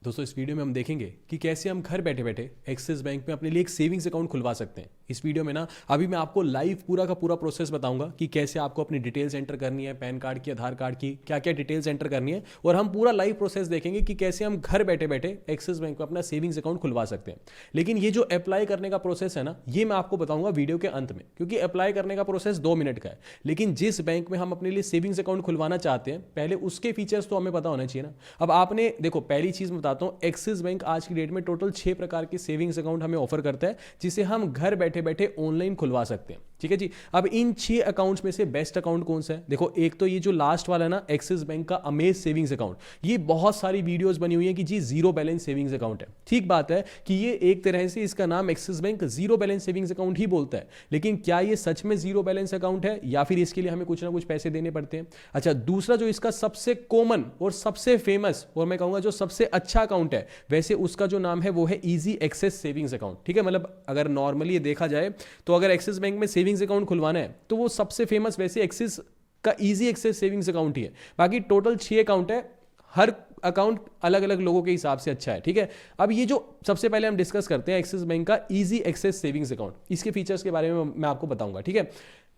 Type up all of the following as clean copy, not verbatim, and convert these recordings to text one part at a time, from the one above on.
दोस्तों इस वीडियो में हम देखेंगे कि कैसे हम घर बैठे बैठे एक्सिस बैंक में अपने लिए एक सेविंग्स अकाउंट खुलवा सकते हैं। इस वीडियो में ना अभी मैं आपको लाइव पूरा का पूरा प्रोसेस बताऊंगा कि कैसे आपको अपनी डिटेल्स एंटर करनी है, पैन कार्ड की, आधार कार्ड की, क्या क्या डिटेल्स एंटर करनी है, और हम पूरा लाइव प्रोसेस देखेंगे कि कैसे हम घर बैठे बैठे एक्सिस बैंक में अपना सेविंग्स अकाउंट खुलवा सकते हैं। लेकिन ये जो अप्लाई करने का प्रोसेस है ना, ये मैं आपको बताऊंगा वीडियो के अंत में, क्योंकि अप्लाई करने का प्रोसेस 2 मिनट का है। लेकिन जिस बैंक में हम अपने लिए सेविंग्स अकाउंट खुलवाना चाहते हैं, पहले उसके फीचर्स तो हमें पता होना चाहिए ना। अब आपने देखो, पहली चीज मैं बताता हूं, एक्सिस बैंक आज की डेट में टोटल 6 प्रकार के सेविंग्स अकाउंट हमें ऑफर करता है, जिसे हम घर बैठे बैठे ऑनलाइन खुलवा सकते हैं। ठीक है जी। अब इन 6 अकाउंट्स में से बेस्ट अकाउंट कौन सा है? देखो, एक तो ये जो लास्ट वाला है ना, एक्सिस बैंक का अमेज सेविंग्स अकाउंट, ये बहुत सारी वीडियोस बनी हुई है कि जी जीरो बैलेंस सेविंग्स अकाउंट है। ठीक बात है कि ये एक तरह से इसका नाम Axis bank zero balance savings account ही बोलता है, लेकिन क्या ये सच में जीरो बैलेंस अकाउंट है या फिर इसके लिए हमें कुछ ना कुछ पैसे देने पड़ते हैं? अच्छा, दूसरा जो इसका सबसे कॉमन और सबसे फेमस और मैं कहूंगा जो सबसे अच्छा अकाउंट है, वैसे उसका जो नाम है वो है इजी एक्सेस सेविंग्स अकाउंट। ठीक है, मतलब अगर नॉर्मली देखा जाए तो अगर एक्सिस बैंक में सेविंग्स अकाउंट खुलवाना है तो वो सबसे फेमस वैसे एक्सिस का इजी एक्सेस सेविंग्स अकाउंट ही है। बाकी टोटल 6 अकाउंट है, हर अकाउंट अलग अलग लोगों के हिसाब से अच्छा है। ठीक है, अब ये जो सबसे पहले हम डिस्कस करते हैं एक्सिस बैंक का इजी एक्सेस सेविंग्स अकाउंट, इसके फीचर्स के बारे में मैं आपको बताऊंगा। ठीक है,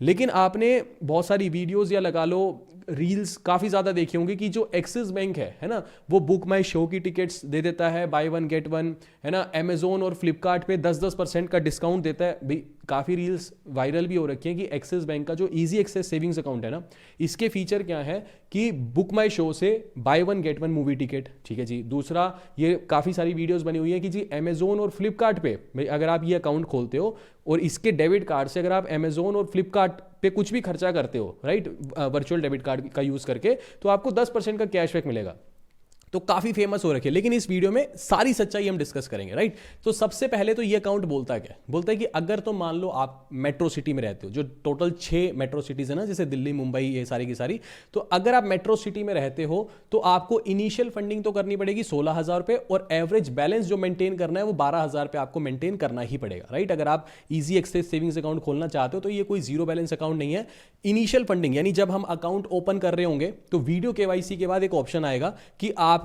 लेकिन आपने बहुत सारी वीडियोस या लगा लो रील्स काफ़ी ज़्यादा देखी होंगी कि जो एक्सिस बैंक है ना, वो बुक माई शो की टिकट्स दे देता है, बाय वन गेट वन, है ना, अमेजोन और फ्लिपकार्ट पे 10% का डिस्काउंट देता है। भाई काफ़ी रील्स वायरल भी हो रखी हैं कि एक्सिस बैंक का जो इजी एक्सेस सेविंग्स अकाउंट है ना, इसके फीचर क्या है कि बुक माई शो से by one get one movie ticket. ठीक है जी। दूसरा, ये काफ़ी सारी वीडियोस बनी हुई है कि जी अमेजोन और फ्लिपकार्ट पे भाई अगर आप ये अकाउंट खोलते हो और इसके डेबिट कार्ड से अगर आप अमेजोन और फ्लिपकार्ट पे कुछ भी खर्चा करते हो, राइट, वर्चुअल डेबिट कार्ड का यूज करके, तो आपको 10% का कैशबैक मिलेगा। तो काफी फेमस हो रखी है, लेकिन इस वीडियो में सारी सच्चाई हम डिस्कस करेंगे, राइट। तो सबसे पहले तो ये अकाउंट बोलता क्या है? बोलता है कि अगर तो मान लो आप मेट्रो सिटी में रहते हो, जो टोटल 6 मेट्रो सिटीज है ना, जैसे दिल्ली, मुंबई, ये सारी की सारी, तो अगर आप मेट्रो सिटी में रहते हो तो आपको इनिशियल फंडिंग तो करनी पड़ेगी 16,000 रुपए, और एवरेज बैलेंस जो मेंटेन करना है वो 12,000 रुपए आपको मेंटेन करना ही पड़ेगा, राइट। अगर आप इजी एक्सेस सेविंग्स अकाउंट खोलना चाहते हो तो ये कोई जीरो बैलेंस अकाउंट नहीं है। इनिशियल फंडिंग यानी जब हम अकाउंट ओपन कर रहे होंगे तो वीडियो केवाईसी के बाद एक ऑप्शन आएगा कि आपको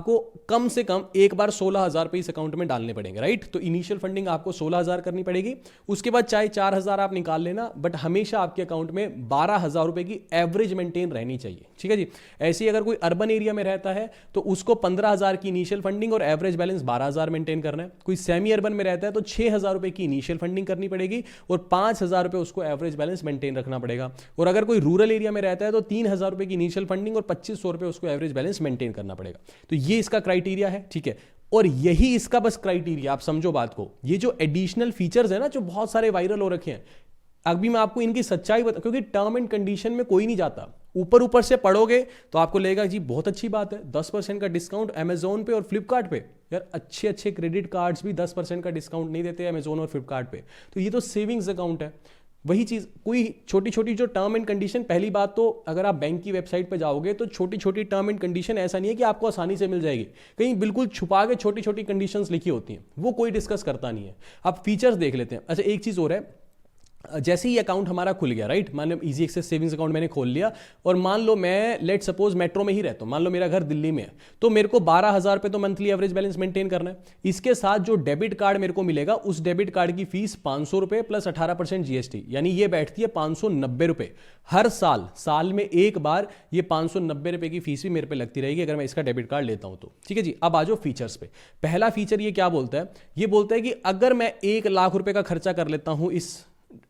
कम से कम एक बार 16,000 रुपए इस अकाउंट में डालने पड़ेंगे, राइट। तो इनिशियल फंडिंग आपको 16,000 करनी पड़ेगी, उसके बाद चाहे 4,000 आप निकाल लेना, बट हमेशा आपके अकाउंट में 12,000 रुपए की एवरेज मेंटेन रहनी चाहिए। ठीक है जी। ऐसे ही अगर कोई अर्बन एरिया में रहता है तो उसको 15,000 की इनिशियल फंडिंग और एवरेज बैलेंस 12,000 मेंटेन करना है। कोई सेमी अर्बन में रहता है तो 6,000 रुपए की इनिशियल फंडिंग करनी पड़ेगी और 5,000 रुपए उसको एवरेज बैलेंस मेंटेन रखना पड़ेगा। और अगर कोई रूरल एरिया में रहता है तो 3,000 रुपए की इनिशियल फंडिंग और 2,500 रुपए उसको एवरेज बैलेंस मेंटेन करना पड़ेगा। तो ये इसका क्राइटेरिया है। ठीक है, और यही इसका बस क्राइटेरिया, आप समझो बात को। ये जो एडिशनल फीचर्स है ना, जो बहुत सारे वायरल हो रखे हैं, अभी मैं आपको इनकी सच्चाई बता, क्योंकि टर्म एंड कंडीशन में कोई नहीं जाता, ऊपर ऊपर से पढ़ोगे तो आपको लगेगा जी बहुत अच्छी बात है, 10% का डिस्काउंट अमेजोन पे और फ्लिपकार्ट पे। यार अच्छे अच्छे क्रेडिट कार्ड्स भी 10% का डिस्काउंट नहीं देते अमेजोन और फ्लिपकार्ट पे, तो ये तो सेविंग्स अकाउंट है। वही चीज, कोई छोटी छोटी जो टर्म एंड कंडीशन, पहली बात तो अगर आप बैंक की वेबसाइट पे जाओगे तो छोटी छोटी टर्म एंड कंडीशन ऐसा नहीं है कि आपको आसानी से मिल जाएगी, कहीं बिल्कुल छुपा के छोटी छोटी कंडीशंस लिखी होती हैं, वो कोई डिस्कस करता नहीं है। आप फीचर्स देख लेते हैं। अच्छा, एक चीज और है, जैसे ही अकाउंट हमारा खुल गया, राइट, मान लो इजी एक्सेस सेविंग्स अकाउंट मैंने खोल लिया, और मान लो मैं लेट सपोज मेट्रो में ही रहता हूं, मान लो मेरा घर दिल्ली में है, तो मेरे को 12,000 रुपए तो मंथली एवरेज बैलेंस मेंटेन करना है। इसके साथ जो डेबिट कार्ड मेरे को मिलेगा, उस डेबिट कार्ड की फीस 500 रुपए प्लस 18% जीएसटी, यानी ये बैठती है 590 रुपए हर साल। साल में एक बार ये 590 रुपए की फीस भी मेरे पे लगती रहेगी अगर मैं इसका डेबिट कार्ड लेता हूं तो। ठीक है जी। अब आ जाओ फीचर्स पे। पहला फीचर ये क्या बोलता है? ये बोलता है कि अगर मैं 1 लाख रुपए का खर्चा कर लेता हूं इस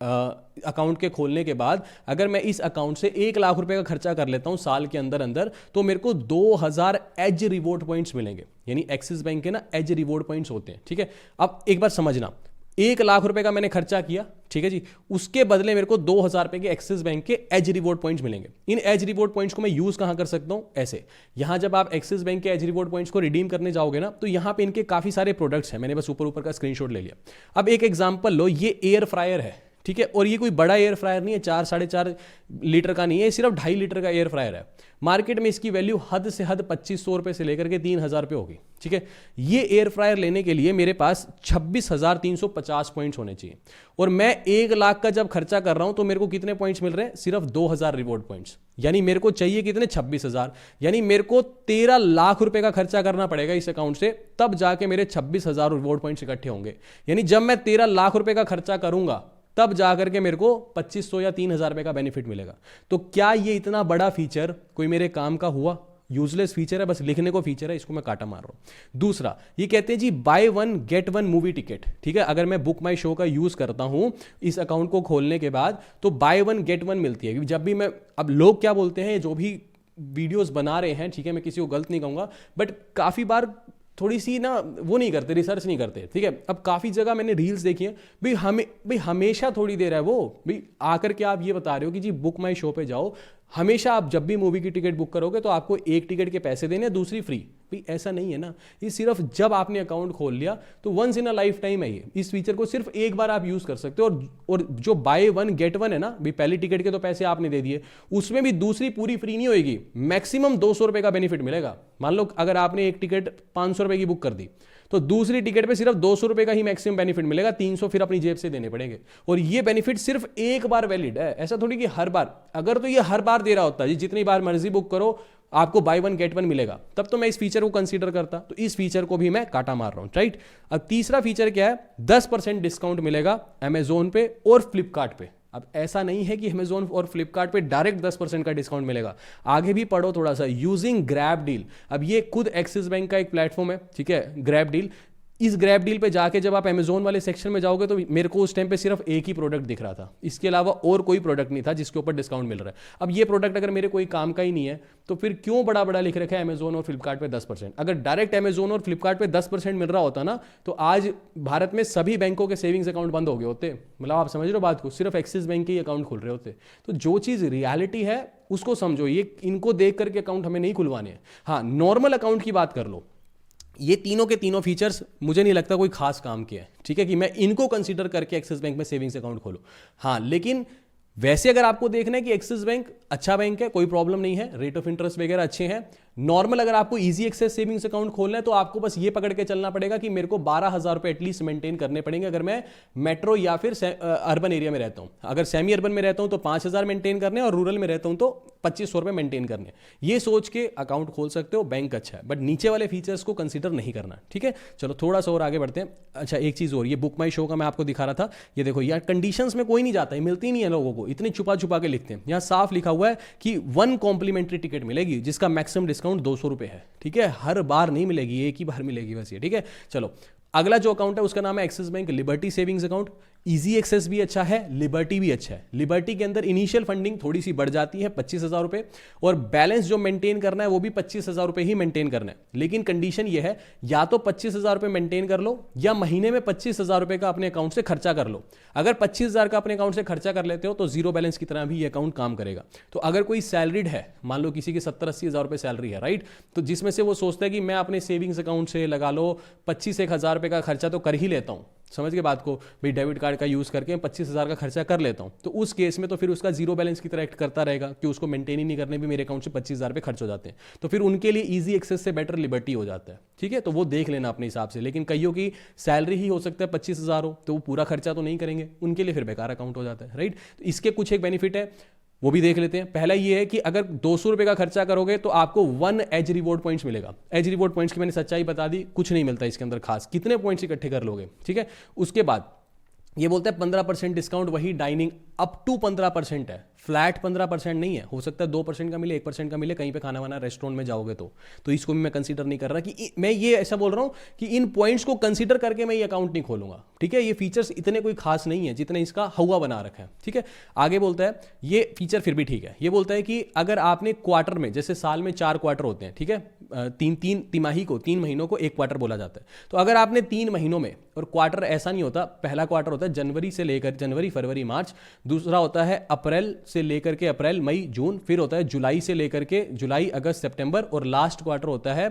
अकाउंट के खोलने के बाद, अगर मैं इस अकाउंट से 1 लाख रुपए का खर्चा कर लेता हूं साल के अंदर अंदर, तो मेरे को 2,000 एज रिवॉर्ड पॉइंट्स मिलेंगे। यानी एक्सिस बैंक के ना एज रिवॉर्ड पॉइंट्स होते हैं। ठीक है, अब एक बार समझना, 1 लाख रुपए का मैंने खर्चा किया, ठीक है जी, उसके बदले मेरे को 2,000 रुपए के एक्सिस बैंक के एज रिवॉर्ड पॉइंट्स मिलेंगे। इन एज रिवॉर्ड पॉइंट्स को मैं यूज कहां कर सकता हूं? ऐसे, यहां जब आप एक्सिस बैंक के एज रिवॉर्ड पॉइंट्स को रिडीम करने जाओगे ना, तो यहां पे इनके काफी सारे प्रोडक्ट्स हैं, मैंने बस ऊपर ऊपर का स्क्रीनशॉट ले लिया। अब एक एग्जांपल लो, ये एयर फ्रायर है, ठीक है। और ये कोई बड़ा एयर फ्रायर नहीं है, 4-4.5 लीटर का नहीं है, सिर्फ 2.5 लीटर का एयर फ्रायर है। मार्केट में इसकी वैल्यू हद से हद 2500 रुपये से लेकर के 3000 रुपये होगी, ठीक है। ये एयर फ्रायर लेने के लिए मेरे पास 26,350 पॉइंट्स होने चाहिए, और मैं 1 लाख का जब खर्चा कर रहा हूं तो मेरे को कितने पॉइंट्स मिल रहे हैं? सिर्फ 2000 रिवॉर्ड पॉइंट्स। यानी मेरे को चाहिए कितने? 26,000। यानी मेरे को 13 लाख रुपए का खर्चा करना पड़ेगा इस अकाउंट से, तब जाके मेरे 26,000 रिवॉर्ड पॉइंट्स इकट्ठे होंगे। यानी जब मैं 13 लाख रुपए का खर्चा करूंगा तब जाकर के मेरे को 2500 या 3000 रुपए का बेनिफिट मिलेगा। तो क्या ये इतना बड़ा फीचर कोई मेरे काम का हुआ? यूजलेस फीचर है, बस लिखने को फीचर है, इसको मैं काटा मार रहा हूं। दूसरा, ये कहते हैं जी बाय 1 गेट 1 मूवी टिकट, ठीक है। अगर मैं बुक माई शो का यूज करता हूं इस अकाउंट को खोलने के बाद, तो बाय 1 गेट 1 मिलती है। जब भी मैं, अब लोग क्या बोलते हैं, जो भी वीडियोस बना रहे हैं, ठीक है, मैं किसी को गलत नहीं कहूंगा, बट काफी बार थोड़ी सी ना वो नहीं करते, रिसर्च नहीं करते, ठीक है। अब काफ़ी जगह मैंने रील्स देखी हैं, भाई हमेशा थोड़ी देर है वो, भाई आकर के आप ये बता रहे हो कि जी बुक माई शो पे जाओ, हमेशा आप जब भी मूवी की टिकट बुक करोगे तो आपको एक टिकट के पैसे देने, दूसरी फ्री। भाई ऐसा नहीं है ना, ये सिर्फ जब आपने अकाउंट खोल लिया तो once in a lifetime है ये। इस फीचर को सिर्फ एक बार आप यूज कर सकते हो। और जो बाय 1 गेट 1 है ना, भाई पहली टिकट के तो पैसे आपने दे दिए, उसमें भी दूसरी पूरी फ्री नहीं होगी, मैक्सिमम 200 रुपए का बेनिफिट मिलेगा। मान लो अगर आपने एक टिकट 500 रुपए की बुक कर दी, तो दूसरी टिकट पे सिर्फ 200 रुपए का ही मैक्सिमम बेनिफिट मिलेगा, 300 फिर अपनी जेब से देने पड़ेंगे। और ये बेनिफिट सिर्फ एक बार वैलिड है, ऐसा थोड़ी कि हर बार। अगर तो ये हर बार दे रहा होता है जी, जितनी बार मर्जी बुक करो आपको बाय 1 गेट 1 मिलेगा, तब तो मैं इस फीचर को कंसीडर करता। तो इस फीचर को भी मैं काटा मार रहा हूं, राइट। अब तीसरा फीचर क्या है? 10% डिस्काउंट मिलेगा अमेजोन पे और फ्लिपकार्ट पे। अब ऐसा नहीं है कि अमेजोन और फ्लिपकार्ट पे डायरेक्ट 10% का डिस्काउंट मिलेगा, आगे भी पढ़ो थोड़ा सा। यूजिंग ग्रैब डील, अब ये खुद एक्सिस बैंक का एक प्लेटफॉर्म है, ठीक है, ग्रैब डील। इस ग्रैब डील पे जाके जब आप अमेजोन वाले सेक्शन में जाओगे तो मेरे को उस टाइम पे सिर्फ एक ही प्रोडक्ट दिख रहा था, इसके अलावा और कोई प्रोडक्ट नहीं था जिसके ऊपर डिस्काउंट मिल रहा है। अब ये प्रोडक्ट अगर मेरे कोई काम का ही नहीं है तो फिर क्यों बड़ा बड़ा लिख रखा है अमेजोन और फ्लिपकार्ट पे 10%? अगर डायरेक्ट अमेजोन और फ्लिपकार्ट पे 10% मिल रहा होता ना, तो आज भारत में सभी बैंकों के सेविंग्स अकाउंट बंद हो गए होते। मतलब आप समझ रहे हो बात को, सिर्फ एक्सिस बैंक के ही अकाउंट खुल रहे होते। तो जो चीज़ रियलिटी है उसको समझो, ये इनको देख करके अकाउंट हमें नहीं खुलवाने हैं। हाँ, नॉर्मल अकाउंट की बात कर लो, ये तीनों के तीनों फीचर्स मुझे नहीं लगता कोई खास काम किया है, ठीक है, कि मैं इनको कंसीडर करके एक्सिस बैंक में सेविंग्स अकाउंट खोलूं। हाँ, लेकिन वैसे अगर आपको देखना है कि एक्सिस बैंक अच्छा बैंक है, कोई प्रॉब्लम नहीं है, रेट ऑफ इंटरेस्ट वगैरह अच्छे हैं। नॉर्मल अगर आपको इजी एक्सेस सेविंग्स अकाउंट खोलना है तो आपको बस ये पकड़ के चलना पड़ेगा कि मेरे को 12,000 रुपए एटलीस्ट मेंटेन करने पड़ेंगे अगर मैं मेट्रो या फिर अर्बन एरिया में रहता हूं। अगर सेमी अर्बन में रहता हूं तो 5,000 मेंटेन करने, और रूरल में रहता हूं तो 2500 रुपए मेंटेन करने। ये सोच के अकाउंट खोल सकते हो, बैंक अच्छा है, बट नीचे वाले फीचर्स को कंसिडर नहीं करना, ठीक है। चलो थोड़ा सा और आगे बढ़ते हैं। अच्छा, एक चीज और, ये बुक माई शो का मैं आपको दिखा रहा था, ये देखो यार, कंडीशंस में कोई नहीं जाता है, मिलती नहीं है लोगों को, इतने छुपा छुपा के लिखते हैं। यहां साफ लिखा हुआ है कि 1 कॉम्प्लीमेंट्री टिकट मिलेगी जिसका मैक्सिमम डिस्काउंट 200 रुपए है, ठीक है। हर बार नहीं मिलेगी, एक ही बार मिलेगी बस ये, ठीक है। चलो अगला जो अकाउंट है उसका नाम है Axis bank Liberty savings account. Easy access भी अच्छा है, लिबर्टी भी अच्छा है। लिबर्टी के अंदर इनिशियल फंडिंग थोड़ी सी बढ़ जाती है, 25,000 रुपए, और बैलेंस जो मेंटेन करना है वो भी 25,000 रुपए ही मेंटेन करना है। लेकिन कंडीशन ये है, या तो 25,000 रुपए मेंटेन कर लो या महीने में 25,000 रुपए का अपने अकाउंट से खर्चा कर लो। अगर 25,000 का अपने अकाउंट से खर्चा कर लेते हो तो जीरो बैलेंस की तरह भी ये अकाउंट काम करेगा। तो अगर कोई सैलरीड है, मान लो किसी की 70-80,000 रुपए सैलरी है, राइट, तो जिसमें से वो सोचता है कि मैं अपने सेविंग्स अकाउंट से लगा लो 25-1,000 रुपए का खर्चा तो कर ही लेता हूं, समझ के बात को, भाई डेबिट कार्ड का यूज करके 25,000 का खर्चा कर लेता हूं, तो उस केस में तो फिर उसका जीरो बैलेंस की तरह एक्ट करता रहेगा कि उसको मेंटेन ही नहीं करने भी मेरे अकाउंट से 25,000 रुपए खर्च हो जाते हैं। तो फिर उनके लिए इजी एक्सेस से बेटर लिबर्टी हो जाता है, ठीक है। तो वो देख लेना अपने हिसाब से। लेकिन कईयों की सैलरी ही हो सकता है 25,000 हो, तो वो पूरा खर्चा तो नहीं करेंगे, उनके लिए फिर बेकार अकाउंट हो जाता है, राइट। तो इसके कुछ एक बेनिफिट है, वो भी देख लेते हैं। पहला ये है कि अगर 200 रुपए का खर्चा करोगे तो आपको 1 एज रिवॉर्ड पॉइंट्स मिलेगा। एज रिवॉर्ड पॉइंट्स की मैंने सच्चाई बता दी, कुछ नहीं मिलता इसके अंदर खास, कितने पॉइंट्स इकट्ठे कर लोगे, ठीक है। उसके बाद ये बोलते हैं 15% डिस्काउंट, वही डाइनिंग अप टू 15% है, फ्लैट 15% नहीं है। हो सकता है 2% का मिले, 1% का मिले, कहीं पे खाना वाना रेस्टोरेंट में जाओगे तो इसको भी मैं कंसीडर नहीं कर रहा कि मैं ये ऐसा बोल रहा हूं कि इन पॉइंट्स को कंसीडर करके मैं ये अकाउंट नहीं खोलूंगा, ठीक है। ये फीचर्स इतने कोई खास नहीं है जितने इसका हवा बना रखा है, ठीक है। आगे बोलता है, ये फीचर फिर भी ठीक है, ये बोलता है कि अगर आपने क्वार्टर में, जैसे साल में 4 क्वार्टर होते हैं, ठीक है, तीन तिमाही को, 3 महीनों को एक क्वार्टर बोला जाता है। तो अगर आपने 3 महीनों में, और क्वार्टर ऐसा नहीं होता, पहला क्वार्टर होता है जनवरी फरवरी मार्च, दूसरा होता है अप्रैल से लेकर के अप्रैल मई जून, फिर होता है जुलाई से लेकर के जुलाई अगस्त सितंबर, और लास्ट क्वार्टर होता है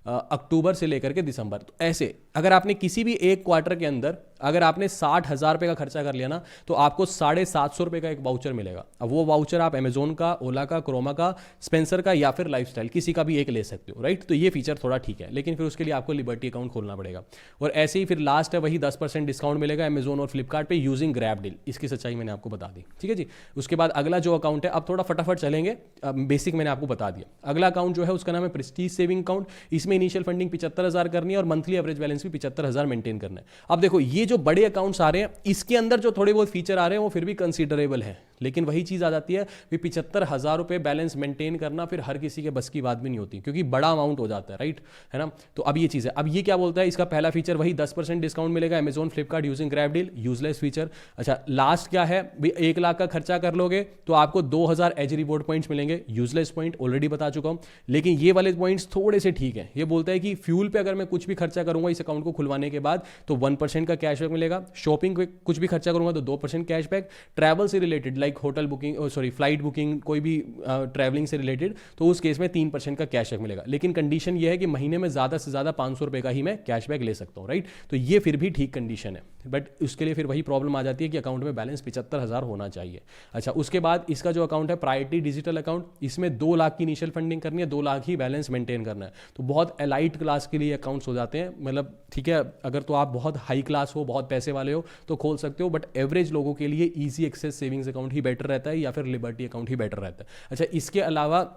अक्टूबर से लेकर के दिसंबर। तो ऐसे अगर आपने किसी भी एक क्वार्टर के अंदर अगर आपने 60,000 रुपये का खर्चा कर लिया ना तो आपको 750 का एक वाउचर मिलेगा। अब वो वाउचर आप अमेजोन का, ओला का, क्रोमा का, स्पेंसर का या फिर लाइफस्टाइल किसी का भी एक ले सकते हो, राइट। तो ये फीचर थोड़ा ठीक है, लेकिन फिर उसके लिए आपको लिबर्टी अकाउंट खोलना पड़ेगा। और ऐसे ही फिर लास्ट है वही 10% डिस्काउंट मिलेगा अमेजोन और फ्लिपकार्ट पे यूजिंग ग्रैब डील। इसकी सच्चाई मैंने आपको बता दी, ठीक है जी। उसके बाद अगला जो अकाउंट है, अब थोड़ा फटाफट चलेंगे, बेसिक मैंने आपको बता दिया। अगला अकाउंट जो है उसका नाम है प्रेस्टीज सेविंग अकाउंट। इसमें इनिशियल फंडिंग 75,000 करनी है और मंथली एवरेज बैलेंस भी 75,000 मेंटेन करना है। अब देखो ये जो बड़े अकाउंट्स आ रहे हैं इसके अंदर जो थोड़े बहुत फीचर आ रहे हैं वो फिर भी कंसीडरेबल है, लेकिन वही चीज आ जाती है भी 75,000 रुपए बैलेंस मेंटेन करना फिर हर किसी के बस की बात भी नहीं होती, क्योंकि बड़ा अमाउंट हो जाता है, राइट, है ना। तो अब ये चीज है। अब ये क्या बोलता है, इसका पहला फीचर वही 10% डिस्काउंट मिलेगा Amazon Flipkart using grab deal, useless feature. अच्छा, लास्ट क्या है भी, 1 लाख का खर्चा कर लोगे तो आपको 2000 एज रिवॉर्ड पॉइंट्स मिलेंगे, यूजलेस पॉइंट ऑलरेडी बता चुका हूं। लेकिन ये वाले पॉइंट्स थोड़े से ठीक है। ये बोलता है कि फ्यूल पे अगर मैं कुछ भी खर्चा करूंगा इस अकाउंट को खुलवाने के बाद तो 1% का कैशबैक मिलेगा। शॉपिंग पे कुछ भी खर्चा करूंगा तो 2% कैशबैक। ट्रैवल से related like hotel booking, flight booking, कोई भी ट्रैवलिंग से रिलेटेड, तो उस केस में 3% का कैशबैक मिलेगा। लेकिन कंडीशन ये है कि महीने में ज़्यादा से ज़्यादा 500 रुपये का ही मैं कैशबैक ले सकता हूँ, राइट। तो ये फिर भी ठीक कंडीशन है, बट उसके लिए फिर वही प्रॉब्लम आ जाती है कि अकाउंट में बैलेंस 75,000 होना चाहिए। अच्छा, उसके बाद इसका जो अकाउंट है प्रायोरिटी डिजिटल अकाउंट, इसमें 2 लाख की इनिशियल फंडिंग करनी है, 2 लाख ही बैलेंस मेंटेन करना है। तो बहुत एलाइट क्लास के लिए अकाउंट्स हो जाते हैं, मतलब ठीक है, अगर तो आप बहुत हाई क्लास हो, बहुत पैसे वाले हो तो खोल सकते हो, बट एवरेज लोगों के लिए ईजी एक्सेस सेविंग्स अकाउंट ही बेटर रहता है या फिर लिबर्टी अकाउंट ही बेटर रहता है। अच्छा, इसके अलावा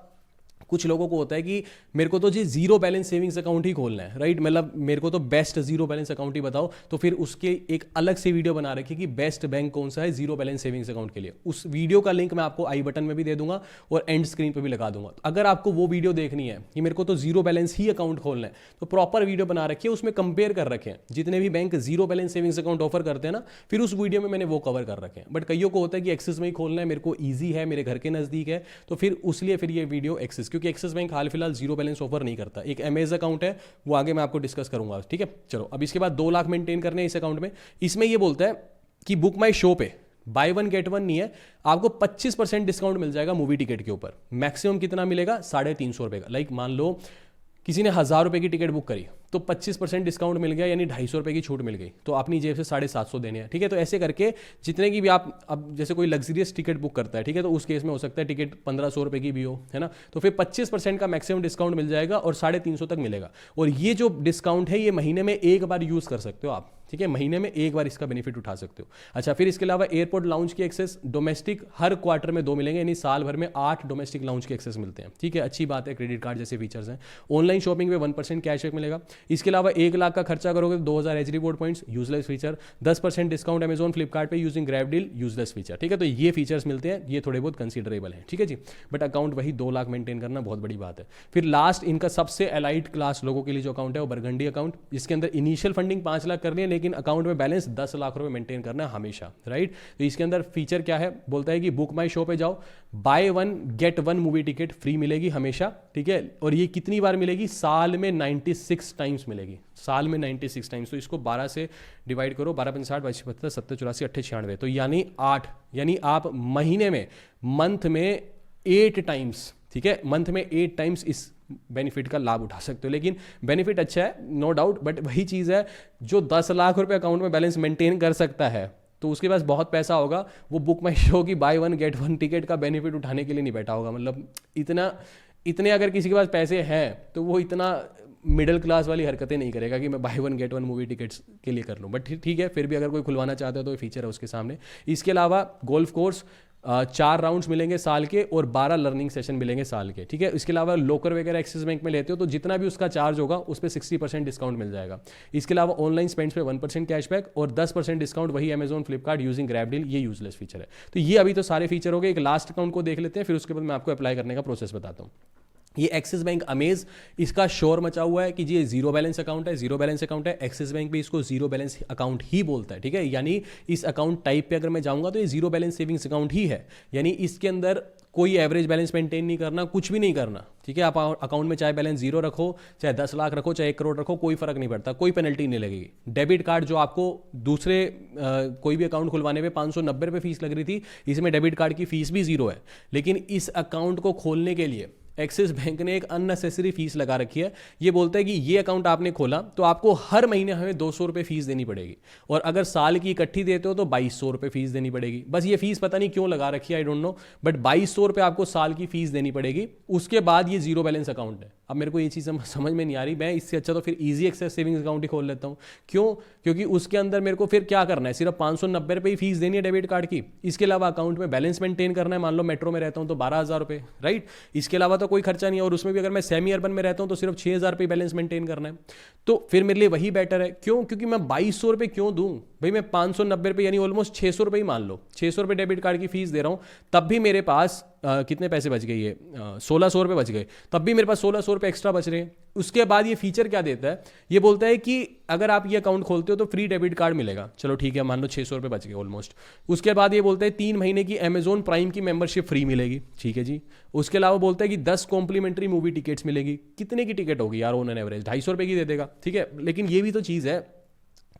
कुछ लोगों को होता है कि मेरे को तो जी जीरो बैलेंस सेविंग्स अकाउंट ही खोलना है, राइट, मतलब मेरे को तो बेस्ट जीरो बैलेंस अकाउंट ही बताओ। तो फिर उसके एक अलग से वीडियो बना रखी कि बेस्ट बैंक कौन सा है जीरो बैलेंस सेविंग्स अकाउंट के लिए। उस वीडियो का लिंक मैं आपको आई बटन में भी दे दूंगा और एंड स्क्रीन पर भी लगा दूंगा। तो अगर आपको वो वीडियो देखनी है कि मेरे को तो जीरो बैलेंस ही अकाउंट खोलना है, तो प्रॉपर वीडियो बना रखी है, उसमें कंपेयर कर रखे हैं जितने भी bank zero balance savings account offer करते हैं ना, फिर उस वीडियो में मैंने वो कवर कर रखे हैं। बट कईयों को होता है कि एक्सिस में ही खोलना है, मेरे को ईजी है, मेरे घर के नजदीक है, तो फिर उसलिए फिर ये वीडियो एक्सिस, क्योंकि एक्सिस बैंक हाल फिलहाल जीरो बैलेंस ऑफर नहीं करता। एक अमेज अकाउंट है, वो आगे मैं आपको डिस्कस करूंगा, ठीक है। चलो, अब इसके बाद 2 लाख मेंटेन करने हैं इस अकाउंट में। इसमें ये बोलता है कि बुक माई शो पे बाय 1 गेट 1 नहीं है, आपको 25% डिस्काउंट मिल जाएगा मूवी टिकट के ऊपर। मैक्सिमम कितना मिलेगा, 350 रुपए का। लाइक मान लो किसी ने 1000 रुपए की टिकट बुक करी तो 25% डिस्काउंट मिल गया, यानी 250 रुपए की छूट मिल गई, तो अपनी जेब से 750 देने हैं, ठीक है। तो ऐसे करके जितने की भी आप, अब जैसे कोई लग्जरियस टिकट बुक करता है, ठीक है, तो उस केस में हो सकता है टिकट 1500 रुपए की भी हो, है ना, तो फिर 25% का मैक्सिमम डिस्काउंट मिल जाएगा और 350 तक मिलेगा। और ये जो डिस्काउंट है ये महीने में एक बार यूज कर सकते हो आप, ठीक है, महीने में एक बार इसका बेनिफिट उठा सकते हो। अच्छा, फिर इसके अलावा एयरपोर्ट लाउंज की एक्सेस, डोमेस्टिक हर क्वार्टर में 2 मिलेंगे, यानी साल भर में 8 डोमेस्टिक लाउंज के एक्सेस मिलते हैं, ठीक है, अच्छी बात है, क्रेडिट कार्ड जैसे फीचर्स हैं। ऑनलाइन शॉपिंग में 1% कैशबैक मिलेगा। इसके अलावा 1 लाख का खर्चा करोगे तो 2000 H reward points, useless feature. 10% discount Amazon Flipkart पे using grab deal, useless feature, ठीक है। तो ये फीचर्स मिलते हैं, ये थोड़े बहुत कंसीडरेबल हैं, ठीक है जी। बट अकाउंट वही 2 लाख मेंटेन करना बहुत बड़ी बात है। फिर लास्ट इनका सबसे एलाइट क्लास लोगों के लिए जो अकाउंट है वो बरगंडी अकाउंट, जिसके अंदर इनिशियल फंडिंग 5 लाख करनी है, लेकिन अकाउंट में बैलेंस 10 लाख रुपए मेंटेन करना है हमेशा, राइट। तो इसके अंदर फीचर क्या है, बोलता है कि बुक माई शो पे जाओ, buy 1 get 1 movie ticket free मिलेगी हमेशा, ठीक है। और ये कितनी बार मिलेगी, साल में 96 टाइम्स मिलेगी, साल में 96 टाइम्स। तो इसको 12 से डिवाइड करो, 12 50 22 75 70 84 88 96, तो यानी 8, यानी आप महीने में, मंथ में 8 टाइम्स, ठीक है, मंथ में 8 टाइम्स इस बेनिफिट का लाभ उठा सकते हो। लेकिन बेनिफिट अच्छा है, नो डाउट, बट वही चीज़ है, जो 10 लाख रुपए अकाउंट में बैलेंस मेंटेन कर सकता है तो उसके पास बहुत पैसा होगा, वो बुक माई शो की बाय 1 गेट 1 टिकट का बेनिफिट उठाने के लिए नहीं बैठा होगा। मतलब इतने अगर किसी के पास पैसे हैं तो वो इतना मिडिल क्लास वाली हरकतें नहीं करेगा कि मैं बाय 1 गेट 1 मूवी टिकट्स के लिए कर लूँ। बट ठीक है, फिर भी अगर कोई खुलवाना चाहता है तो ये फीचर है उसके सामने। इसके अलावा गोल्फ कोर्स 4 राउंड्स मिलेंगे साल के और 12 लर्निंग सेशन मिलेंगे साल के, ठीक है। इसके अलावा लोकर वगैरह एक्सिस बैंक में लेते हो तो जितना भी उसका चार्ज होगा उस पर 60% डिस्काउंट मिल जाएगा। इसके अलावा ऑनलाइन स्पेंड्स पे 1% कैशबैक और 10% डिस्काउंट वही Amazon Flipkart using grab deal, ये यूजलेस फीचर है। तो ये अभी तो सारे फीचर हो गए। एक लास्ट अकाउंट को देख लेते हैं, फिर उसके बाद मैं आपको अप्लाई करने का प्रोसेस बताता हूँ। ये एक्सिस बैंक अमेज, इसका शोर मचा हुआ है कि ये जीरो बैलेंस अकाउंट है, जीरो बैलेंस अकाउंट है। एक्सिस बैंक भी इसको जीरो बैलेंस अकाउंट ही बोलता है, ठीक है। यानी इस अकाउंट टाइप पे अगर मैं जाऊंगा तो ये जीरो बैलेंस सेविंग्स अकाउंट ही है, यानी इसके अंदर कोई एवरेज बैलेंस मेंटेन नहीं करना, कुछ भी नहीं करना, ठीक है। आप अकाउंट में चाहे बैलेंस 0 रखो, चाहे 10 लाख रखो, चाहे 1 करोड़ रखो, कोई फर्क नहीं पड़ता, कोई पेनल्टी नहीं लगेगी। डेबिट कार्ड जो आपको दूसरे कोई भी अकाउंट खुलवाने पे 590 रुपये फीस लग रही थी, इसमें डेबिट कार्ड की फीस भी 0 है। लेकिन इस अकाउंट को खोलने के लिए एक्सिस बैंक ने एक अननेसेसरी फीस लगा रखी है। ये बोलता है कि ये अकाउंट आपने खोला तो आपको हर महीने हमें 200 रुपये फीस देनी पड़ेगी, और अगर साल की इकट्ठी देते हो तो 2200 रुपये फीस देनी पड़ेगी। बस ये फीस पता नहीं क्यों लगा रखी है, आई डोंट नो, बट 2200 रुपये आपको साल की फीस देनी पड़ेगी। उसके बाद ये जीरो बैलेंस अकाउंट है। अब मेरे को ये चीज़ समझ में नहीं आ रही, मैं इससे अच्छा तो फिर ईजी एक्सेस सेविंग्स अकाउंट ही खोल लेता हूँ। क्यों? क्योंकि उसके अंदर मेरे को फिर क्या करना है, सिर्फ 590 रुपये ही फीस देनी है डेबिट कार्ड की। इसके अलावा अकाउंट में बैलेंस मेंटेन करना है, मान लो मेट्रो में रहता हूँ तो 12,000 रुपये, राइट। इसके अलावा तो कोई खर्चा नहीं है, और उसमें भी अगर मैं सेमी अर्बन में रहता हूँ तो सिर्फ 6,000 रुपये बैलेंस मेंटेन करना है। तो फिर मेरे लिए वही बेटर है। क्यों? क्योंकि मैं 2200 रुपये क्यों दूँ भाई, मैं 590 रुपये यानी ऑलमोस्ट 600 रुपये ही मान लो, 600 रुपये डेबिट कार्ड की फीस दे रहा हूँ, तब भी मेरे पास कितने पैसे बच गए, ये 1600 रुपये बच गए, तब भी मेरे पास 1600 रुपये एक्स्ट्रा बच रहे हैं। उसके बाद ये फीचर क्या देता है, ये बोलता है कि अगर आप ये अकाउंट खोलते हो तो फ्री डेबिट कार्ड मिलेगा। चलो ठीक है, मान लो 600 रुपये बच गए ऑलमोस्ट। उसके बाद ये बोलता है 3 महीने की अमेजॉन प्राइम की मेंबरशिप फ्री मिलेगी, ठीक है जी। उसके अलावा बोलता है कि 10 कॉम्प्लीमेंट्री मूवी टिकट्स मिलेगी। कितने की टिकट होगी यार, ऑन एन एवरेज 250 रुपये की दे देगा, ठीक है। लेकिन ये भी तो चीज़ है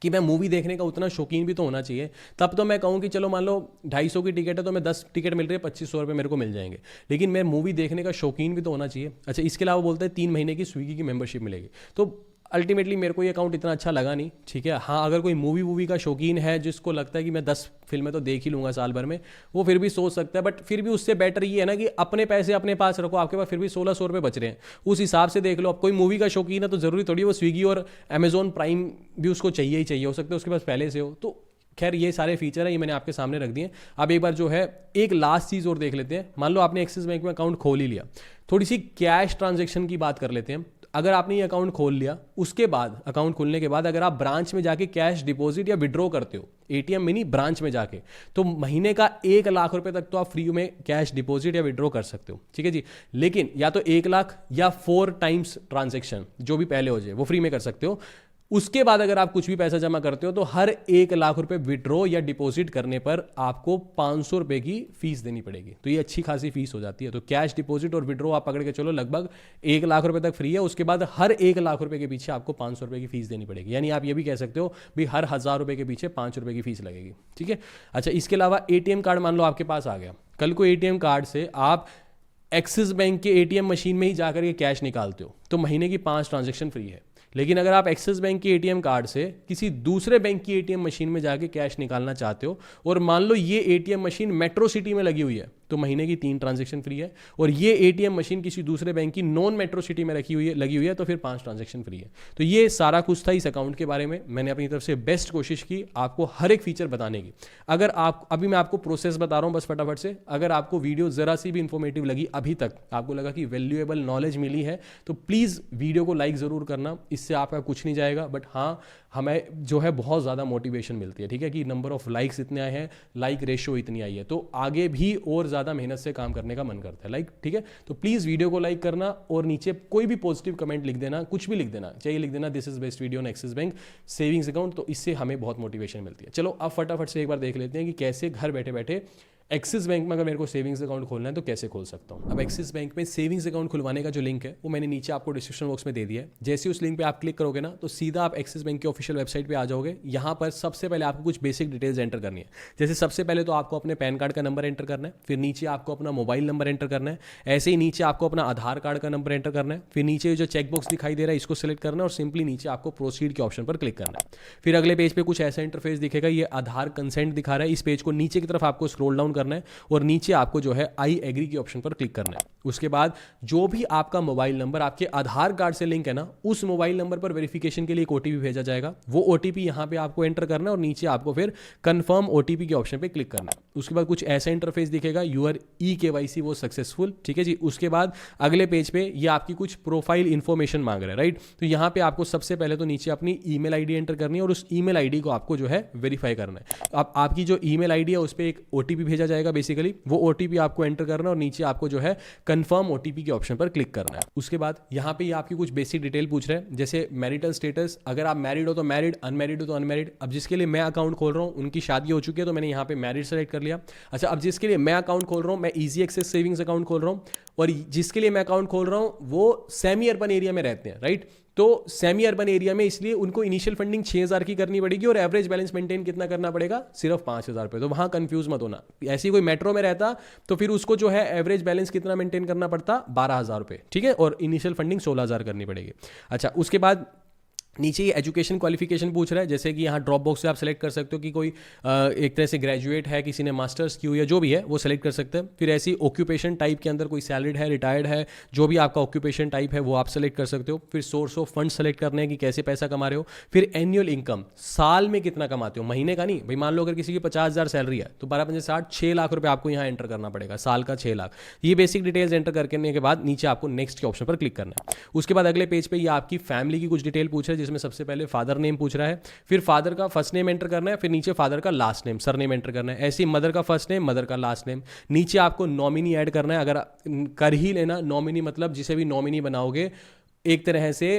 कि मैं मूवी देखने का उतना शौकीन भी तो होना चाहिए, तब तो मैं कहूँ कि चलो मान लो 250 की टिकट है तो मैं 10 टिकट मिल रही है, 2500 रुपये मेरे को मिल जाएंगे, लेकिन मैं मूवी देखने का शौकीन भी तो होना चाहिए। अच्छा, इसके अलावा बोलता है 3 महीने की स्विगी की मेंबरशिप मिलेगी। तो अल्टीमेटली मेरे को ये अकाउंट इतना अच्छा लगा नहीं, ठीक है। हाँ, अगर कोई मूवी का शौकीन है जिसको लगता है कि मैं 10 फिल्में तो देख ही लूँगा साल भर में, वो फिर भी सोच सकता है, बट फिर भी उससे बेटर ये है ना कि अपने पैसे अपने पास रखो, आपके पास फिर भी 1600 रुपये बच रहे हैं, उस हिसाब से देख लो। अब कोई मूवी का शौकीन है तो ज़रूरी थोड़ी वो स्विगी और अमेजॉन प्राइम भी उसको चाहिए ही चाहिए, हो सकता है उसके पास पहले से हो। तो खैर ये सारे फीचर है, ये मैंने आपके सामने रख दिए। अब एक बार जो है एक लास्ट चीज़ और देख लेते हैं। मान लो आपने एक्सिस बैंक में अकाउंट खोल ही लिया, थोड़ी सी कैश ट्रांजेक्शन की बात कर लेते हैं। अगर आपने ये अकाउंट खोल लिया, उसके बाद अकाउंट खोलने के बाद अगर आप ब्रांच में जाके कैश डिपॉजिट या विड्रॉ करते हो, एटीएम में नहीं ब्रांच में जाके, तो महीने का 1 लाख रुपए तक तो आप फ्री में कैश डिपॉजिट या विड्रॉ कर सकते हो, ठीक है जी। लेकिन या तो 1 लाख या 4 टाइम्स ट्रांजेक्शन जो भी पहले हो जाए वो फ्री में कर सकते हो। उसके बाद अगर आप कुछ भी पैसा जमा करते हो तो हर 1 लाख रुपए विड्रॉ या डिपॉजिट करने पर आपको 500 रुपए की फीस देनी पड़ेगी। तो ये अच्छी खासी फीस हो जाती है। तो कैश डिपॉजिट और विड्रॉ आप पकड़ के चलो लगभग 1 लाख रुपए तक फ्री है। उसके बाद हर 1 लाख रुपए के पीछे आपको 500 रुपए की फीस देनी पड़ेगी। यानी आप ये भी कह सकते हो भी हर 1000 रुपए के पीछे 5 रुपए की फीस लगेगी, ठीक है। अच्छा, इसके अलावा एटीएम कार्ड मान लो आपके पास आ गया, कल को एटीएम कार्ड से आप एक्सिस बैंक के एटीएम मशीन में ही जाकर के कैश निकालते हो तो महीने की 5 ट्रांजेक्शन फ्री है। लेकिन अगर आप एक्सिस बैंक के एटीएम कार्ड से किसी दूसरे बैंक की एटीएम मशीन में जाके कैश निकालना चाहते हो और मान लो ये एटीएम मशीन मेट्रो सिटी में लगी हुई है तो महीने की 3 ट्रांजेक्शन फ्री है, और ये एटीएम मशीन किसी दूसरे बैंक की नॉन मेट्रो सिटी में लगी हुई है तो फिर 5 ट्रांजेक्शन फ्री है। तो ये सारा कुछ था इस अकाउंट के बारे में। मैंने अपनी तरफ से बेस्ट कोशिश की आपको हर एक फीचर बताने की। अगर आप अभी मैं आपको प्रोसेस बता रहा हूँ बस फटाफट से, अगर आपको वीडियो जरा सी भी इंफॉर्मेटिव लगी, अभी तक आपको लगा कि वैल्यूएबल नॉलेज मिली है, तो प्लीज़ वीडियो को लाइक ज़रूर करना। इससे आपका कुछ नहीं जाएगा, बट हाँ हमें जो है बहुत ज़्यादा मोटिवेशन मिलती है, ठीक है, कि नंबर ऑफ लाइक्स इतने आए हैं, लाइक रेशियो इतनी आई है, तो आगे भी और ज़्यादा मेहनत से काम करने का मन करता है, लाइक, ठीक है। तो प्लीज़ वीडियो को लाइक करना और नीचे कोई भी पॉजिटिव कमेंट लिख देना, कुछ भी लिख देना चाहिए, लिख देना this is best video on axis bank savings account, तो इससे हमें बहुत मोटिवेशन मिलती है। चलो अब फटाफट से एक बार देख लेते हैं कि कैसे घर बैठे बैठे एक्सिस बैंक में अगर मेरे को सेविंग्स अकाउंट खोलना है तो कैसे खोल सकता हूँ। अब एक्सिस बैंक में सेविंग्स अकाउंट खुलवाने का जो लिंक है वो मैंने नीचे आपको डिस्क्रिप्शन बॉक्स में दे दिया है। जैसे उस लिंक पे आप क्लिक करोगे ना तो सीधा आप एक्सिस बैंक के ऑफिशियल वेबसाइट पे आ जाओगे। यहाँ पर सबसे पहले आपको कुछ बेसिक डिटेल्स एंटर करनी है। जैसे सबसे पहले तो आपको अपने पैन कार्ड का नंबर एंटर करना है, फिर नीचे आपको अपना मोबाइल नंबर एंटर करना है, ऐसे ही नीचे आपको अपना आधार कार्ड का नंबर एंटर करना है, फिर नीचे जो चेकबॉक्स दिखाई दे रहा है इसको सिलेक्ट करना है और सिंपली नीचे आपको प्रोसीड के ऑप्शन पर क्लिक करना है। फिर अगले पेज पे कुछ ऐसा इंटरफेस दिखेगा, ये आधार कंसेंट दिखा रहा है, इस पेज को नीचे की तरफ आपको स्क्रॉल डाउन करना है और नीचे आपको जो है आई एग्री के ऑप्शन पर क्लिक करना है। उसके बाद जो भी आपका मोबाइल नंबर आपके आधार कार्ड से लिंक है ना, उस मोबाइल नंबर पर वेरिफिकेशन के लिए एक ओटीपी भेजा जाएगा, वो ओटीपी यहां पे आपको एंटर करना है और नीचे आपको फिर कंफर्म ओटीपी के ऑप्शन पे क्लिक करना है। उसके बाद कुछ ऐसा इंटरफेस दिखेगा, यूर ई-केवाईसी वो सक्सेसफुल, ठीक है जी। उसके बाद अगले पेज पे ये आपकी कुछ प्रोफाइल इंफॉर्मेशन मांग रहा है, राइट। तो यहां पे आपको सबसे पहले तो नीचे अपनी ईमेल आईडी एंटर करनी है और उस ईमेल आईडी को आपको जो है वेरीफाई करना है। अब आपकी जो ईमेल आईडी है उस पर एक ओटीपी भेजा जाएगा, बेसिकली वो ओटीपी आपको एंटर करना है और नीचे आपको जो है कंफर्म ओटीपी के ऑप्शन पर क्लिक करना है। उसके बाद यहाँ पे आपकी कुछ बेसिक डिटेल पूछ रहे हैं, जैसे मैरिटल स्टेटस, अगर आप मैरिड हो तो मैरिड, अनमैरिड हो तो अनमैरिड। अब जिसके लिए मैं अकाउंट खोल रहा हूँ उनकी शादी हो चुकी है तो मैंने यहाँ पे मैरिड सेलेक्ट कर लिया। अच्छा, अब जिसके लिए मैं अकाउंट खोल रहा हूँ, मैं इजी एक्सेस सेविंग्स अकाउंट खोल रहा हूँ और जिसके लिए मैं अकाउंट खोल रहा हूँ वो सेमी अर्बन एरिया में रहते हैं, राइट। तो सेमी अर्बन एरिया में इसलिए उनको इनिशियल फंडिंग 6,000 की करनी पड़ेगी और एवरेज बैलेंस मेंटेन कितना करना पड़ेगा, सिर्फ 5,000 रुपये। तो वहां कंफ्यूज मत होना। ऐसी कोई मेट्रो में रहता तो फिर उसको जो है एवरेज बैलेंस कितना मेंटेन करना पड़ता, 12,000 रुपये, ठीक है, और इनिशियल फंडिंग 16,000 करनी पड़ेगी। अच्छा, उसके बाद नीचे ये एजुकेशन क्वालिफिकेशन पूछ रहा है, जैसे कि यहाँ ड्रॉप बॉक्स से आप सेलेक्ट कर सकते हो कि कोई एक तरह से ग्रेजुएट है, किसी ने मास्टर्स की हुई है, जो भी है वो सेलेक्ट कर सकते हैं। फिर ऐसी ऑक्यूपेशन टाइप के अंदर कोई सैलरीड है, रिटायर्ड है, जो भी आपका ऑक्यूपेशन टाइप है वो आप सेलेक्ट कर सकते हो। फिर सोर्स ऑफ फंड सेलेक्ट करने हैं कि कैसे पैसा कमा रहे हो। फिर एनुअल इनकम, साल में कितना कमाते हो, महीने का नहीं भाई। मान लो अगर किसी की 50,000 सैलरी है तो 12×5 = 6 लाख रुपये आपको यहाँ एंटर करना पड़ेगा, साल का 6 लाख। ये बेसिक डिटेल्स एंटर करने के बाद नीचे आपको नेक्स्ट के ऑप्शन पर क्लिक करना है। उसके बाद अगले पेज पे ये आपकी फैमिली की कुछ डिटेल पूछ रहा है, जिसमें सबसे पहले फादर नेम पूछ रहा है, फिर फादर का फर्स्ट नेम एंटर करना है, फिर नीचे फादर का लास्ट नेम, सरनेम एंटर करना है। ऐसे ही मदर का फर्स्ट नेम, मदर का लास्ट नेम। नीचे आपको नॉमिनी ऐड करना है, अगर कर ही लेना। नॉमिनी मतलब जिसे भी नॉमिनी बनाओगे, एक तरह से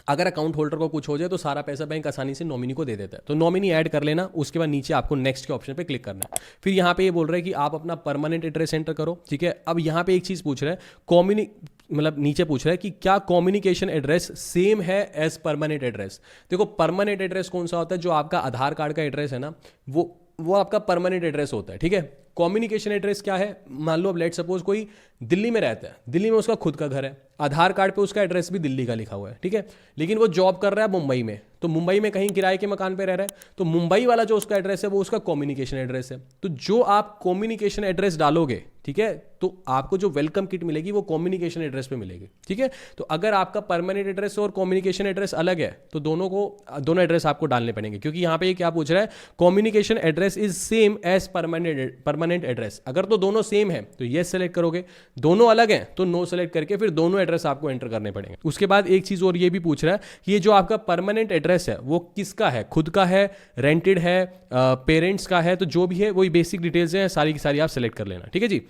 अगर अकाउंट होल्डर को कुछ हो जाए तो सारा पैसा बैंक आसानी से नॉमिनी को दे देता है, तो नॉमिनी ऐड कर लेना। उसके बाद नीचे आपको नेक्स्ट के ऑप्शन पे क्लिक करना है। फिर यहाँ पे ये बोल रहा है कि आप अपना परमानेंट एड्रेस एंटर करो, ठीक है। अब यहाँ पे एक चीज पूछ रहा है, मतलब नीचे पूछ रहा है कि क्या कम्युनिकेशन एड्रेस सेम है एज परमानेंट एड्रेस। देखो, परमानेंट एड्रेस कौन सा होता है, जो आपका आधार कार्ड का एड्रेस है ना, वो आपका परमानेंट एड्रेस होता है, ठीक है। कम्युनिकेशन एड्रेस क्या है, मान लो अब लेट सपोज कोई दिल्ली में रहता है, दिल्ली में उसका खुद का घर है, आधार कार्ड पे उसका एड्रेस भी दिल्ली का लिखा हुआ है, ठीक है, लेकिन वो जॉब कर रहा है मुंबई में, तो मुंबई में कहीं किराए के मकान पे रह रहा है, तो मुंबई वाला जो उसका एड्रेस है वो उसका कम्युनिकेशन एड्रेस है। तो जो आप कम्युनिकेशन एड्रेस डालोगे, ठीक है, तो आपको जो वेलकम किट मिलेगी वो कम्युनिकेशन एड्रेस पे मिलेगी, ठीक है। तो अगर आपका परमानेंट एड्रेस और कम्युनिकेशन एड्रेस अलग है तो दोनों एड्रेस आपको डालने पड़ेंगे, क्योंकि यहाँ पे क्या पूछ रहा है, communication address is same as permanent address. अगर तो दोनों सेम है तो येस सेलेक्ट करोगे, दोनों अलग है तो नो सेलेक्ट करके फिर दोनों एड्रेस आपको एंटर करने पड़ेंगे। उसके बाद एक चीज और ये भी पूछ रहा है कि ये जो आपका परमानेंट एड्रेस है वो किसका है, खुद का है, रेंटेड है, पेरेंट्स का है, तो जो भी है वही बेसिक डिटेल्स हैं, सारी की सारी आप सेलेक्ट कर लेना, ठीक है जी।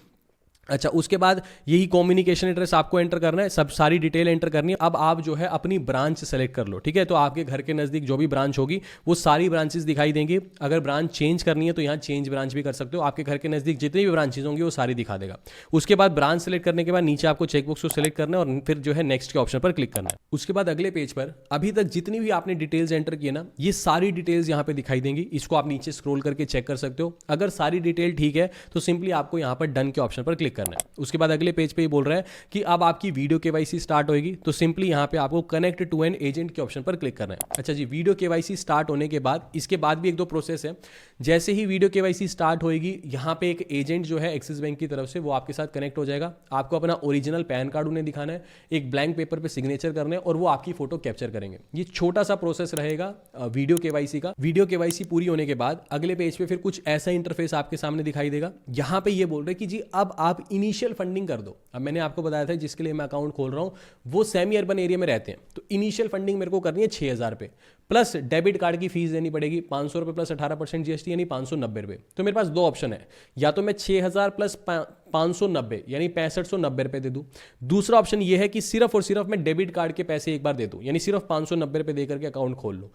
अच्छा, उसके बाद यही कम्युनिकेशन एड्रेस आपको एंटर करना है, सब सारी डिटेल एंटर करनी है। अब आप जो है अपनी ब्रांच सेलेक्ट कर लो, ठीक है। तो आपके घर के नज़दीक जो भी ब्रांच होगी वो सारी ब्रांचेस दिखाई देंगी। अगर ब्रांच चेंज करनी है तो यहाँ चेंज ब्रांच भी कर सकते हो, आपके घर के नज़दीक जितनी भी ब्रांचेज होंगी वो सारी दिखा देगा। उसके बाद ब्रांच सेलेक्ट करने के बाद नीचे आपको चेकबॉक्स को सेलेक्ट करना है और फिर जो है नेक्स्ट के ऑप्शन पर क्लिक करना है। उसके बाद अगले पेज पर अभी तक जितनी भी आपने डिटेल्स एंटर किए ना, ये सारी डिटेल्स यहाँ पे दिखाई देंगी। इसको आप नीचे स्क्रॉल करके चेक कर सकते हो। अगर सारी डिटेल ठीक है तो सिंपली आपको यहाँ पर डन के ऑप्शन पर क्लिक करना है। उसके बाद अगले पेज पे ये बोल रहा है कि अब आपकी वीडियो केवाईसी स्टार्ट होगी, तो सिंपली यहां पे आपको कनेक्ट टू एन एजेंट के ऑप्शन पर क्लिक करना है। अच्छा जी, वीडियो केवाईसी स्टार्ट होने के बाद इसके बाद भी एक दो प्रोसेस है। जैसे ही वीडियो केवाईसी स्टार्ट होएगी, यहां पे एक एजेंट जो है एक्सिस बैंक की तरफ से वो आपके साथ कनेक्ट हो जाएगा। आपको अपना ओरिजिनल पैन कार्ड उन्हें दिखाना है, एक ब्लैंक पेपर पे सिग्नेचर करना है और वो आपकी फोटो कैप्चर करेंगे। ये छोटा सा प्रोसेस रहेगा वीडियो केवाईसी का। वीडियो केवाईसी पूरी होने के बाद अगले पेज पे फिर कुछ ऐसा इंटरफेस आपके सामने दिखाई देगा। यहां पे ये बोल रहे हैं कि जी अब आप इनिशियल फंडिंग कर दो। अब मैंने आपको बताया था जिसके लिए मैं अकाउंट खोल रहा हूं वो सेमी अर्बन एरिया में रहते हैं, तो इनिशियल फंडिंग मेरे को करनी है 6,000 रुपये, प्लस डेबिट कार्ड की फीस देनी पड़ेगी 500 रुपये प्लस 18% जीएसटी यानी 590 रुपये। तो मेरे पास दो ऑप्शन है, या तो मैं 6,000 प्लस 590 यानी 6590 रुपये दे दूं। दूसरा ऑप्शन ये है कि सिर्फ और सिर्फ मैं डेबिट कार्ड के पैसे एक बार दे दूं, यानी सिर्फ 590 रुपये दे करके अकाउंट खोल लूं।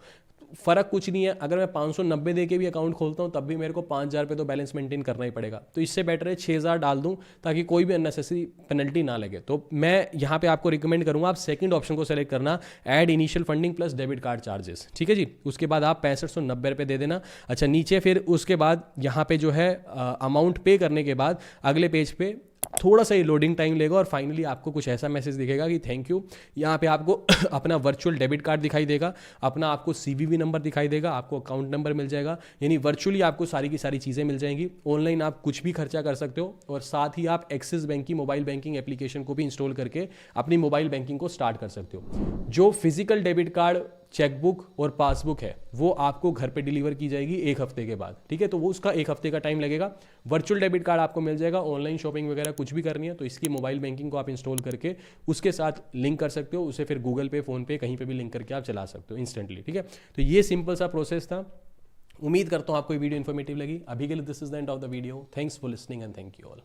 फर्क कुछ नहीं है, अगर मैं 590 दे के भी अकाउंट खोलता हूं तब भी मेरे को 5,000 रुपये तो बैलेंस मेंटेन करना ही पड़ेगा। तो इससे बेटर है 6,000 डाल दूं ताकि कोई भी अननेसेसरी पेनल्टी ना लगे। तो मैं यहां पे आपको रिकमेंड करूंगा आप सेकंड ऑप्शन को सेलेक्ट करना, add initial funding plus debit card charges, ठीक है जी। उसके बाद आप 6590 रुपये दे देना। अच्छा, नीचे फिर उसके बाद यहाँ पे जो है अमाउंट पे करने के बाद अगले पेज पे थोड़ा सा ये लोडिंग टाइम लेगा और फाइनली आपको कुछ ऐसा मैसेज दिखेगा कि थैंक यू। यहाँ पे आपको अपना वर्चुअल डेबिट कार्ड दिखाई देगा, अपना आपको सीवीवी नंबर दिखाई देगा, आपको अकाउंट नंबर मिल जाएगा, यानी वर्चुअली आपको सारी की सारी चीज़ें मिल जाएंगी। ऑनलाइन आप कुछ भी खर्चा कर सकते हो और साथ ही आप एक्सिस बैंक की मोबाइल बैंकिंग एप्लीकेशन को भी इंस्टॉल करके अपनी मोबाइल बैंकिंग को स्टार्ट कर सकते हो। जो फिजिकल डेबिट कार्ड, चेकबुक और पासबुक है वो आपको घर पे डिलीवर की जाएगी 1 हफ्ते के बाद, ठीक है। तो वो उसका 1 हफ्ते का टाइम लगेगा। वर्चुअल डेबिट कार्ड आपको मिल जाएगा। ऑनलाइन शॉपिंग वगैरह कुछ भी करनी है तो इसकी मोबाइल बैंकिंग को आप इंस्टॉल करके उसके साथ लिंक कर सकते हो, उसे फिर गूगल पे, फोन पे कहीं पे भी लिंक करके आप चला सकते हो इंस्टेंटली, ठीक है। तो ये सिंपल सा प्रोसेस था। उम्मीद करता हूँ आपको ये वीडियो इन्फॉर्मेटिव लगी। अभी के लिए this is the end of the video. Thanks for listening and thank you all.